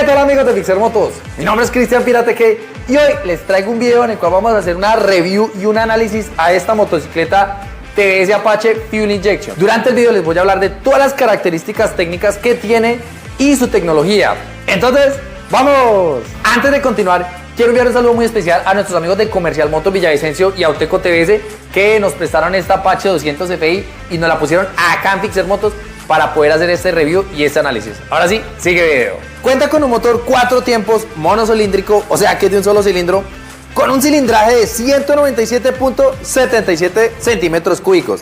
tal amigos de Fixer Motos? Mi nombre es Cristian Pirateque y hoy les traigo un video en el cual vamos a hacer una review y un análisis a esta motocicleta TBS Apache Fuel Injection. Durante el video les voy a hablar de todas las características técnicas que tiene y su tecnología. Entonces, ¡vamos! Antes de continuar, quiero enviar un saludo muy especial a nuestros amigos de Comercial Moto Villavicencio y Auteco TBS que nos prestaron esta Apache 200 FI y nos la pusieron acá en Fixer Motos para poder hacer este review y este análisis. Ahora sí, sigue video. Cuenta con un motor 4 tiempos monocilíndrico, o sea que es de un solo cilindro, con un cilindraje de 197.77 centímetros cúbicos.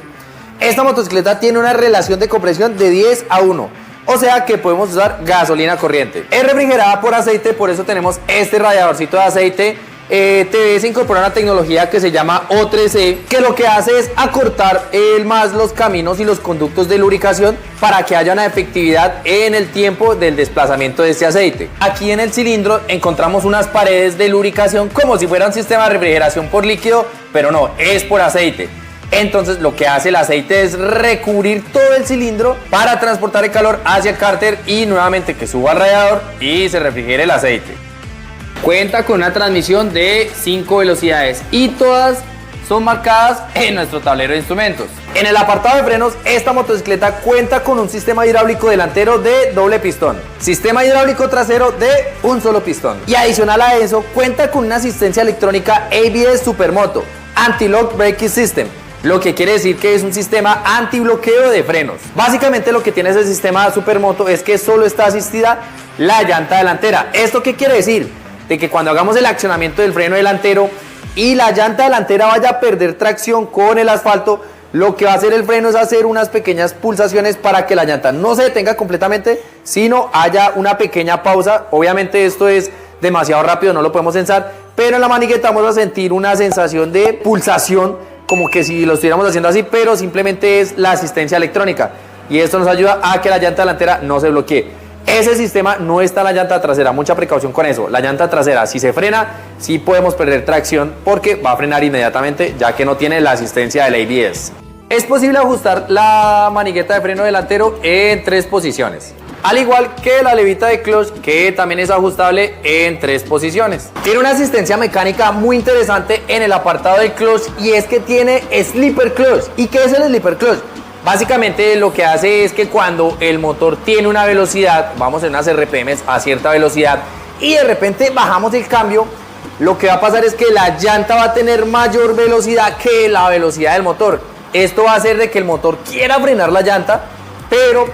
Esta motocicleta tiene una relación de compresión de 10:1, o sea que podemos usar gasolina corriente. Es refrigerada por aceite, por eso tenemos este radiadorcito de aceite. TBS incorpora una tecnología que se llama O3C, que lo que hace es acortar más los caminos y los conductos de lubricación para que haya una efectividad en el tiempo del desplazamiento de este aceite. Aquí en el cilindro encontramos unas paredes de lubricación como si fuera un sistema de refrigeración por líquido, pero no, es por aceite. Entonces lo que hace el aceite es recubrir todo el cilindro para transportar el calor hacia el cárter y nuevamente que suba al radiador y se refrigere el aceite. Cuenta con una transmisión de 5 velocidades y todas son marcadas en nuestro tablero de instrumentos. En el apartado de frenos, esta motocicleta cuenta con un sistema hidráulico delantero de doble pistón, sistema hidráulico trasero de un solo pistón. Y adicional a eso, cuenta con una asistencia electrónica ABS Supermoto, Anti-Lock Braking System, lo que quiere decir que es un sistema antibloqueo de frenos. Básicamente lo que tiene ese sistema Supermoto es que solo está asistida la llanta delantera. ¿Esto qué quiere decir? De que cuando hagamos el accionamiento del freno delantero y la llanta delantera vaya a perder tracción con el asfalto, lo que va a hacer el freno es hacer unas pequeñas pulsaciones para que la llanta no se detenga completamente, sino haya una pequeña pausa. Obviamente esto es demasiado rápido, no lo podemos sensar, pero en la manigueta vamos a sentir una sensación de pulsación, como que si lo estuviéramos haciendo así, pero simplemente es la asistencia electrónica. Y esto nos ayuda a que la llanta delantera no se bloquee. Ese sistema no está en la llanta trasera, mucha precaución con eso. La llanta trasera, si se frena, sí podemos perder tracción porque va a frenar inmediatamente, ya que no tiene la asistencia del ABS. Es posible ajustar la manigueta de freno delantero en 3 posiciones, al igual que la levita de clutch, que también es ajustable en 3 posiciones. Tiene una asistencia mecánica muy interesante en el apartado del clutch, y es que tiene slipper clutch. ¿Y qué es el slipper clutch? Básicamente lo que hace es que cuando el motor tiene una velocidad, vamos en unas RPMs a cierta velocidad y de repente bajamos el cambio, lo que va a pasar es que la llanta va a tener mayor velocidad que la velocidad del motor. Esto va a hacer de que el motor quiera frenar la llanta, pero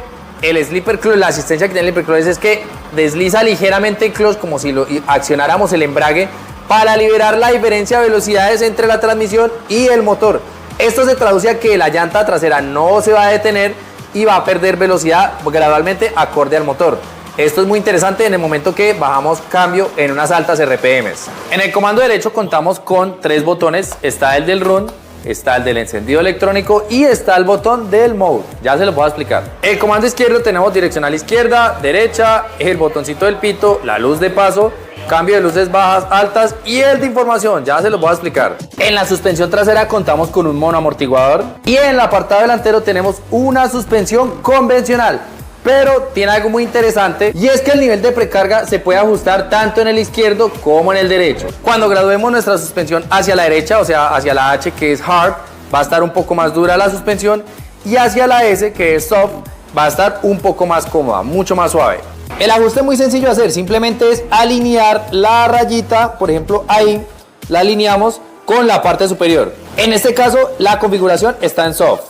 el slipper clutch, la asistencia que tiene el slipper clutch es que desliza ligeramente el clutch como si lo accionáramos el embrague para liberar la diferencia de velocidades entre la transmisión y el motor. Esto se traduce a que la llanta trasera no se va a detener y va a perder velocidad gradualmente acorde al motor. Esto es muy interesante en el momento que bajamos cambio en unas altas RPMs. En el comando derecho contamos con 3 botones. Está el del run, está el del encendido electrónico y está el botón del mode. Ya se lo puedo explicar. El comando izquierdo tenemos direccional izquierda, derecha, el botoncito del pito, la luz de paso, cambio de luces bajas, altas y el de información, ya se los voy a explicar. En la suspensión trasera contamos con un monoamortiguador y en el apartado delantero tenemos una suspensión convencional, pero tiene algo muy interesante y es que el nivel de precarga se puede ajustar tanto en el izquierdo como en el derecho. Cuando graduemos nuestra suspensión hacia la derecha, o sea hacia la H, que es hard, va a estar un poco más dura la suspensión, y hacia la S, que es soft, va a estar un poco más cómoda, mucho más suave. El ajuste es muy sencillo de hacer, simplemente es alinear la rayita, por ejemplo ahí, la alineamos con la parte superior. En este caso la configuración está en soft.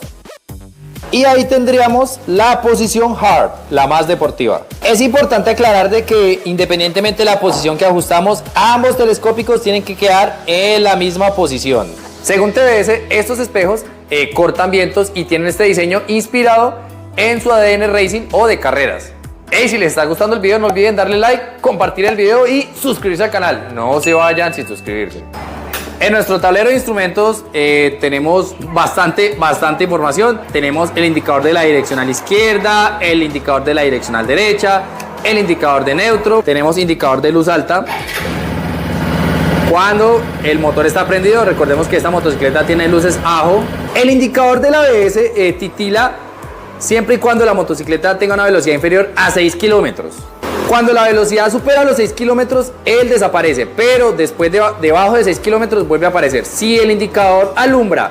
Y ahí tendríamos la posición hard, la más deportiva. Es importante aclarar de que independientemente de la posición que ajustamos, ambos telescópicos tienen que quedar en la misma posición. Según TBS, estos espejos cortan vientos y tienen este diseño inspirado en su ADN Racing o de carreras. Hey, si les está gustando el video, no olviden darle like, compartir el video y suscribirse al canal. No se vayan sin suscribirse. En nuestro tablero de instrumentos tenemos bastante información. Tenemos el indicador de la direccional izquierda, el indicador de la direccional derecha, el indicador de neutro, tenemos indicador de luz alta. Cuando el motor está prendido, recordemos que esta motocicleta tiene luces ajo. El indicador del ABS titila siempre y cuando la motocicleta tenga una velocidad inferior a 6 kilómetros. Cuando la velocidad supera los 6 kilómetros, él desaparece, pero después debajo de 6 kilómetros vuelve a aparecer. Si el indicador alumbra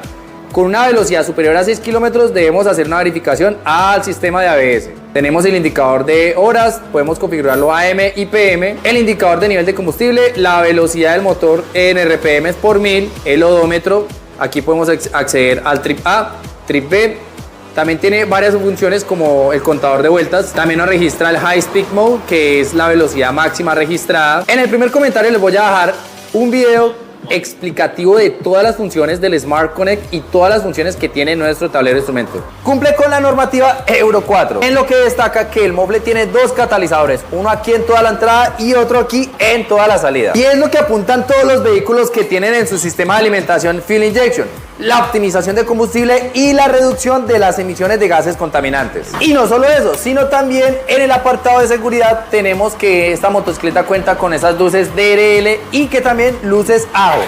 con una velocidad superior a 6 kilómetros, debemos hacer una verificación al sistema de ABS. Tenemos el indicador de horas, podemos configurarlo AM y PM, el indicador de nivel de combustible, la velocidad del motor en RPM por 1000, el odómetro, aquí podemos acceder al trip A, trip B. También tiene varias funciones como el contador de vueltas. También nos registra el High Speed Mode, que es la velocidad máxima registrada. En el primer comentario les voy a dejar un video explicativo de todas las funciones del Smart Connect y todas las funciones que tiene nuestro tablero de instrumentos. Cumple con la normativa Euro 4, en lo que destaca que el Mobile tiene dos catalizadores, uno aquí en toda la entrada y otro aquí en toda la salida. Y es lo que apuntan todos los vehículos que tienen en su sistema de alimentación Fuel Injection: la optimización de combustible y la reducción de las emisiones de gases contaminantes. Y no solo eso, sino también en el apartado de seguridad tenemos que esta motocicleta cuenta con esas luces DRL y que también luces AHO,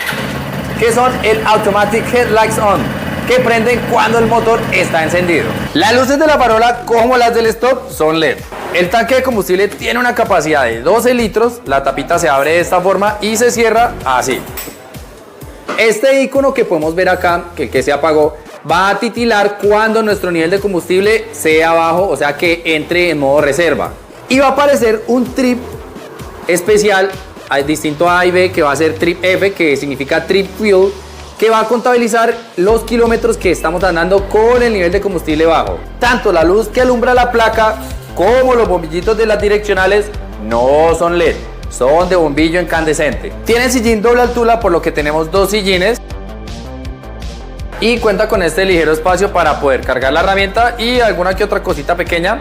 que son el Automatic Headlights On, que prenden cuando el motor está encendido. Las luces de la farola, como las del stop, son LED. El tanque de combustible tiene una capacidad de 12 litros, la tapita se abre de esta forma y se cierra así. Este icono que podemos ver acá, que se apagó, va a titilar cuando nuestro nivel de combustible sea bajo, o sea que entre en modo reserva. Y va a aparecer un trip especial, distinto a A y B, que va a ser trip F, que significa trip fuel, que va a contabilizar los kilómetros que estamos andando con el nivel de combustible bajo. Tanto la luz que alumbra la placa como los bombillitos de las direccionales no son LED, son de bombillo incandescente. Tiene sillín doble altura, por lo que tenemos dos sillines. Y cuenta con este ligero espacio para poder cargar la herramienta y alguna que otra cosita pequeña.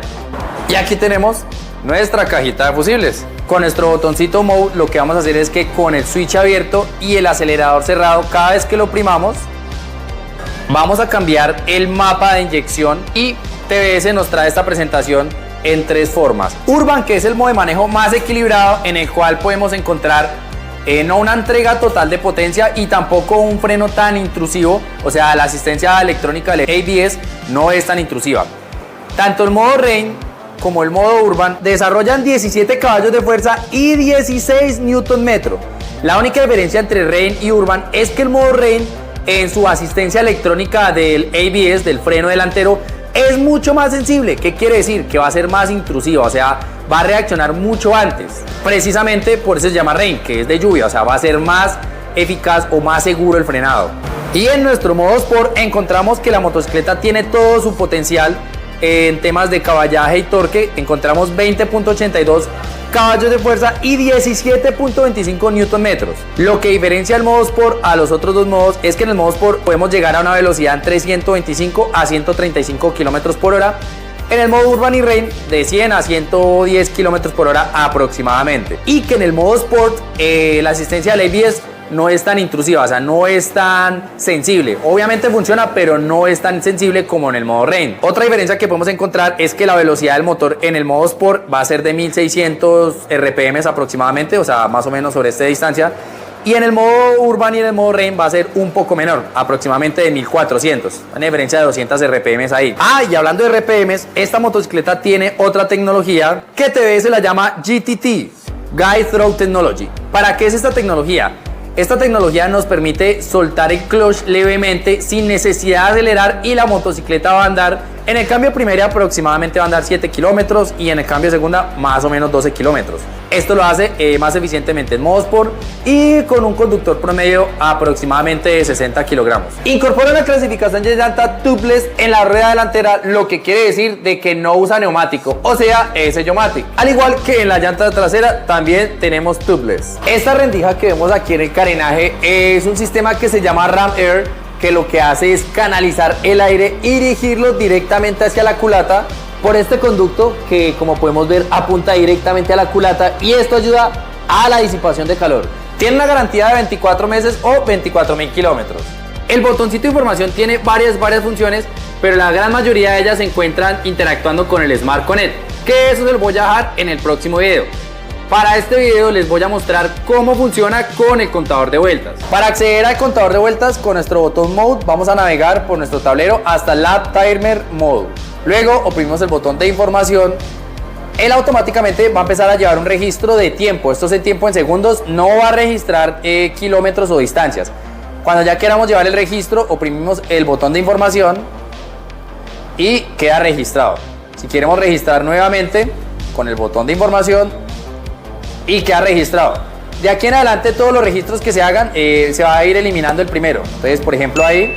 Y aquí tenemos nuestra cajita de fusibles. Con nuestro botoncito Mode, lo que vamos a hacer es que con el switch abierto y el acelerador cerrado, cada vez que lo oprimamos, vamos a cambiar el mapa de inyección. Y TBS nos trae esta presentación en tres formas: Urban, que es el modo de manejo más equilibrado, en el cual podemos encontrar no una entrega total de potencia y tampoco un freno tan intrusivo, o sea, la asistencia electrónica del ABS no es tan intrusiva. Tanto el modo Rain como el modo Urban desarrollan 17 caballos de fuerza y 16 Nm. La única diferencia entre Rain y Urban es que el modo Rain, en su asistencia electrónica del ABS, del freno delantero, es mucho más sensible. ¿Qué quiere decir? Que va a ser más intrusiva, o sea, va a reaccionar mucho antes. Precisamente por eso se llama Rain, que es de lluvia, o sea, va a ser más eficaz o más seguro el frenado. Y en nuestro modo Sport encontramos que la motocicleta tiene todo su potencial en temas de caballaje y torque. Encontramos 20.82 caballos de fuerza y 17.25 Nm. Lo que diferencia el modo Sport a los otros dos modos es que en el modo Sport podemos llegar a una velocidad entre 125 a 135 km por hora. En el modo Urban y Rain de 100 a 110 km por hora aproximadamente. Y que en el modo Sport la asistencia del ABS no es tan intrusiva, o sea, no es tan sensible. Obviamente funciona, pero no es tan sensible como en el modo Rain. Otra diferencia que podemos encontrar es que la velocidad del motor en el modo Sport va a ser de 1600 RPM aproximadamente, o sea, más o menos sobre esta distancia. Y en el modo Urban y en el modo Rain va a ser un poco menor, aproximadamente de 1400. Una diferencia de 200 RPM ahí. Ah, y hablando de RPM, esta motocicleta tiene otra tecnología que TBS la llama GTT, Guide Throw Technology. ¿Para qué es esta tecnología? Esta tecnología nos permite soltar el clutch levemente sin necesidad de acelerar y la motocicleta va a andar, en el cambio primaria aproximadamente va a andar 7 kilómetros y en el cambio segunda más o menos 12 kilómetros. Esto lo hace más eficientemente en modo Sport y con un conductor promedio aproximadamente de 60 kilogramos. Incorpora la clasificación de llanta tubeless en la rueda delantera, lo que quiere decir de que no usa neumático, o sea, es Sellomatic. Al igual que en la llanta trasera también tenemos tubeless. Esta rendija que vemos aquí en el carenaje es un sistema que se llama Ram Air, que lo que hace es canalizar el aire y dirigirlo directamente hacia la culata por este conducto que, como podemos ver, apunta directamente a la culata, y esto ayuda a la disipación de calor. Tiene una garantía de 24 meses o 24.000 kilómetros. El botoncito de información tiene varias funciones, pero la gran mayoría de ellas se encuentran interactuando con el Smart Connect, que eso se lo voy a dejar en el próximo video. Para este video les voy a mostrar cómo funciona con el contador de vueltas. Para acceder al contador de vueltas, con nuestro botón Mode vamos a navegar por nuestro tablero hasta Lap Timer Mode. Luego oprimimos el botón de información. él automáticamente va a empezar a llevar un registro de tiempo. Esto es el tiempo en segundos, no va a registrar kilómetros o distancias. Cuando ya queramos llevar el registro, oprimimos el botón de información y queda registrado. Si queremos registrar nuevamente, con el botón de información y queda registrado. De aquí en adelante todos los registros que se hagan se va a ir eliminando el primero. Entonces, por ejemplo, ahí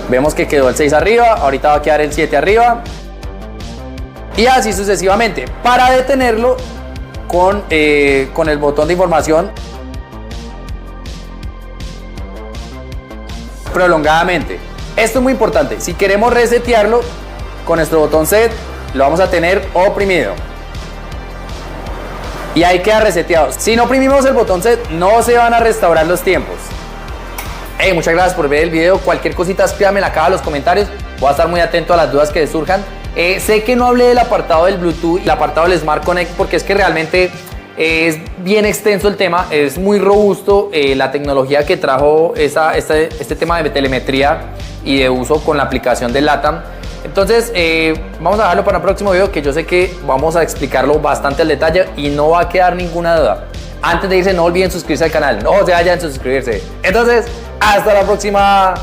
vemos que quedó el 6 arriba, ahorita va a quedar el 7 arriba y así sucesivamente. Para detenerlo con el botón de información prolongadamente. Esto es muy importante. Si queremos resetearlo con nuestro botón set, lo vamos a tener oprimido y ahí queda reseteado. Si no oprimimos el botón set, no se van a restaurar los tiempos. Hey, muchas gracias por ver el video. Cualquier cosita escríbanmela acá en los comentarios. Voy a estar muy atento a las dudas que les surjan. Sé que no hablé del apartado del Bluetooth y el apartado del Smart Connect porque es que realmente es bien extenso el tema, es muy robusto la tecnología que trajo este tema de telemetría y de uso con la aplicación de LATAM. Entonces vamos a dejarlo para el próximo video, que yo sé que vamos a explicarlo bastante al detalle y no va a quedar ninguna duda. Antes de irse, no olviden suscribirse al canal, no se vayan a suscribirse. Entonces, hasta la próxima.